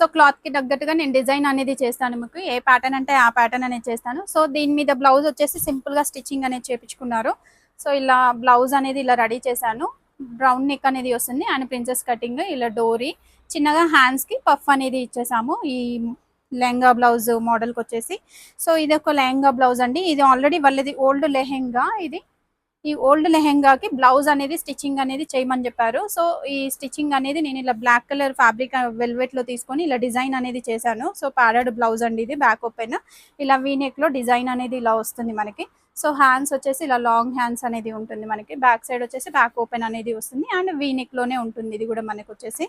So క్లాత్కి తగ్గట్టుగా నేను డిజైన్ అనేది చేస్తాను, మీకు ఏ ప్యాటర్న్ అంటే ఆ ప్యాటర్న్ అనేది చేస్తాను. సో దీని మీద బ్లౌజ్ వచ్చేసి సింపుల్గా స్టిచ్చింగ్ అనేది చేయించుకున్నారు. సో ఇలా బ్లౌజ్ అనేది ఇలా రెడీ చేశాను. బ్రౌన్ నెక్ అనేది వస్తుంది అండ్ ప్రిన్సెస్ కటింగ్, ఇలా డోరీ చిన్నగా హ్యాండ్స్కి పఫ్ అనేది ఇచ్చేసాము ఈ లెహంగా బ్లౌజ్ మోడల్కి వచ్చేసి. సో ఇది ఒక లెహంగా బ్లౌజ్ అండి. ఇది ఆల్రెడీ వాళ్ళది ఓల్డ్ లెహంగా. ఇది ఈ ఓల్డ్ లెహెంగాకి బ్లౌజ్ అనేది స్టిచ్చింగ్ అనేది చేయమని చెప్పారు. సో ఈ స్టిచ్చింగ్ అనేది నేను ఇలా బ్లాక్ కలర్ ఫ్యాబ్రిక్ వెల్వెట్ లో తీసుకొని ఇలా డిజైన్ అనేది చేశాను. సో ప్యాడెడ్ బ్లౌజ్ అండి ఇది, బ్యాక్ ఓపెన్. ఇలా వీనెక్ లో డిజైన్ అనేది ఇలా వస్తుంది మనకి. సో హ్యాండ్స్ వచ్చేసి ఇలా లాంగ్ హ్యాండ్స్ అనేది ఉంటుంది మనకి. బ్యాక్ సైడ్ వచ్చేసి బ్యాక్ ఓపెన్ అనేది వస్తుంది అండ్ వీనెక్ లోనే ఉంటుంది ఇది కూడా మనకి వచ్చేసి.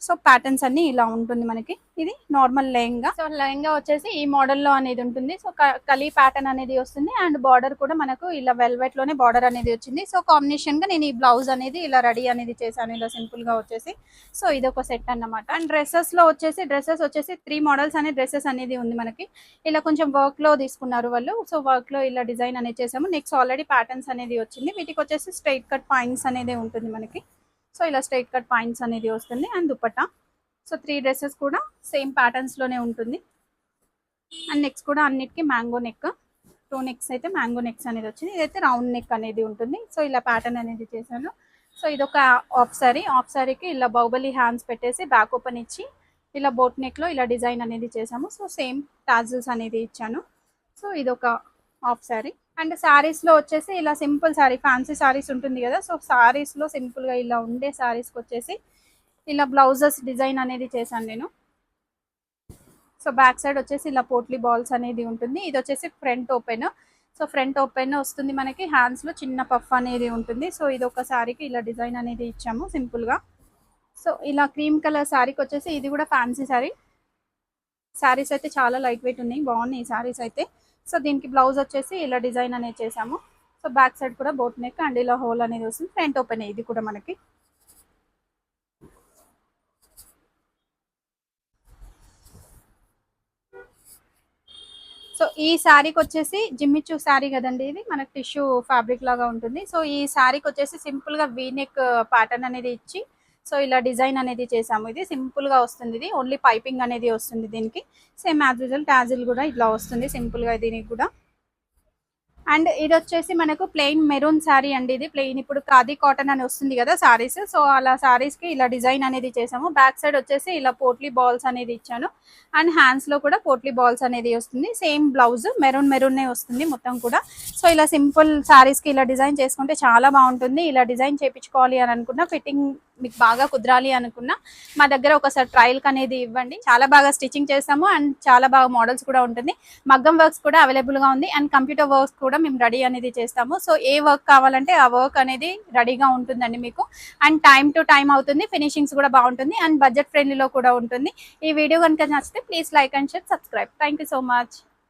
సో ప్యాటర్న్స్ అన్ని ఇలా ఉంటుంది మనకి. ఇది నార్మల్ లెహంగా. సో లెహంగా వచ్చేసి ఈ మోడల్లో అనేది ఉంటుంది. సో కలీ ప్యాటర్న్ అనేది వస్తుంది అండ్ బార్డర్ కూడా మనకు ఇలా వెల్వెట్ లోనే బార్డర్ అనేది వచ్చింది. సో కాంబినేషన్ గా నేను ఈ బ్లౌజ్ అనేది ఇలా రెడీ అనేది చేశాను, ఇలా సింపుల్ గా వచ్చేసి. సో ఇది ఒక సెట్ అన్నమాట. అండ్ డ్రెస్సెస్ వచ్చేసి 3 మోడల్స్ అనే డ్రెస్సెస్ అనేది ఉంది మనకి. ఇలా కొంచెం వర్క్ లో తీసుకున్నారు వాళ్ళు. సో వర్క్ లో ఇలా డిజైన్ అనేది చేసాము. నెక్స్ట్ ఆల్రెడీ ప్యాటర్న్స్ అనేది వచ్చింది. వీటికి వచ్చేసి స్ట్రైట్ కట్ పాయింట్స్ అనేది ఉంటుంది మనకి. సో ఇలా స్ట్రైట్ కట్ పాయింట్స్ అనేది వస్తుంది అండ్ దుపట్టా. సో 3 డ్రెస్సెస్ కూడా సేమ్ ప్యాటర్న్స్ లోనే ఉంటుంది. అండ్ నెక్స్ట్ కూడా అన్నిటికీ మ్యాంగో నెక్, 2 నెక్స్ అయితే మ్యాంగో నెక్స్ అనేది వచ్చింది. ఇదైతే రౌండ్ నెక్ అనేది ఉంటుంది. సో ఇలా ప్యాటర్న్ అనేది చేశాను. సో ఇదొక ఆఫ్ సారీకి ఇలా బాహుబలి హ్యాండ్స్ పెట్టేసి బ్యాక్ ఓపెన్ ఇచ్చి ఇలా బోట్ నెక్ లో ఇలా డిజైన్ అనేది చేసాము. సో సేమ్ టాజిల్స్ అనేది ఇచ్చాను. సో ఇదొక ఆఫ్ సారీ. అండ్ సారీస్ లో వచ్చేసి ఇలా సింపుల్ సారీ, ఫ్యాన్సీ సారీస్ ఉంటుంది కదా. సో సారీస్ లో సింపుల్ గా ఇలా ఉండే సారీస్కి వచ్చేసి ఇలా బ్లౌజెస్ డిజైన్ అనేది చేశాను నేను. సో బ్యాక్ సైడ్ వచ్చేసి ఇలా పోట్లీ బాల్స్ అనేది ఉంటుంది. ఇది వచ్చేసి front open. So front open వస్తుంది మనకి. హ్యాండ్స్ లో చిన్న పఫ్ అనేది ఉంటుంది. సో ఇది ఒక సారీకి ఇలా డిజైన్ అనేది ఇచ్చాము సింపుల్ గా. సో ఇలా క్రీమ్ కలర్ సారీకి వచ్చేసి ఇది కూడా ఫ్యాన్సీ సారీ. సారీస్ అయితే చాలా లైట్ వెయిట్ ఉన్నాయి, బాగున్నాయి ఈ సారీస్ అయితే. సో దీనికి బ్లౌజ్ వచ్చేసి ఇలా డిజైన్ అనేది చేసాము. సో బ్యాక్ సైడ్ కూడా బోట్ నెక్ అండ్ ఇలా హోల్ అనేది వస్తుంది. ఫ్రంట్ ఓపెన్ ఇది కూడా మనకి. సో ఈ శారీకి వచ్చేసి జిమ్మిచూ శారీ కదండి, ఇది మనకి టిష్యూ ఫ్యాబ్రిక్ లాగా ఉంటుంది. సో ఈ శారీకి వచ్చేసి సింపుల్ గా వీనెక్ ప్యాటర్న్ అనేది ఇచ్చి సో ఇలా డిజైన్ అనేది చేసాము. ఇది సింపుల్ గా వస్తుంది. ఇది ఓన్లీ పైపింగ్ అనేది వస్తుంది దీనికి. సేమ్ యాజ్ యూజువల్ టాజిల్ కూడా ఇట్లా వస్తుంది సింపుల్ గా దీనికి కూడా. అండ్ ఇది వచ్చేసి మనకు ప్లెయిన్ మెరూన్ శారీ అండి. ఇది ప్లెయిన్, ఇప్పుడు ఖాదీ కాటన్ అని వస్తుంది కదా సారీస్. సో అలా సారీస్ కి ఇలా డిజైన్ అనేది చేసాము. బ్యాక్ సైడ్ వచ్చేసి ఇలా పోట్లీ బాల్స్ అనేది ఇచ్చాను అండ్ హ్యాండ్స్ లో కూడా పోట్లీ బాల్స్ అనేది వస్తుంది. సేమ్ బ్లౌజ్ మెరూన్నే వస్తుంది మొత్తం కూడా. సో ఇలా సింపుల్ సారీస్ కి ఇలా డిజైన్ చేసుకుంటే చాలా బాగుంటుంది. ఇలా డిజైన్ చేయించుకోవాలి అని అనుకున్నా, ఫిట్టింగ్ మీకు బాగా కుదరాలి అనుకున్నా మా దగ్గర ఒకసారి ట్రయల్ అనేది ఇవ్వండి. చాలా బాగా స్టిచ్చింగ్ చేస్తాము అండ్ చాలా బాగా మోడల్స్ కూడా ఉంటుంది. మగ్గం వర్క్స్ కూడా అవైలబుల్ గా ఉంది అండ్ కంప్యూటర్ వర్క్స్ కూడా మేము రెడీ అనేది చేస్తాము. సో ఏ వర్క్ కావాలంటే ఆ వర్క్ అనేది రెడీగా ఉంటుందండి మీకు. అండ్ టైం టు టైం అవుతుంది, ఫినిషింగ్స్ కూడా బాగుంటుంది అండ్ బడ్జెట్ ఫ్రెండ్లీలో కూడా ఉంటుంది. ఈ వీడియో కనుక నచ్చితే please like and share, subscribe. Thank you so much.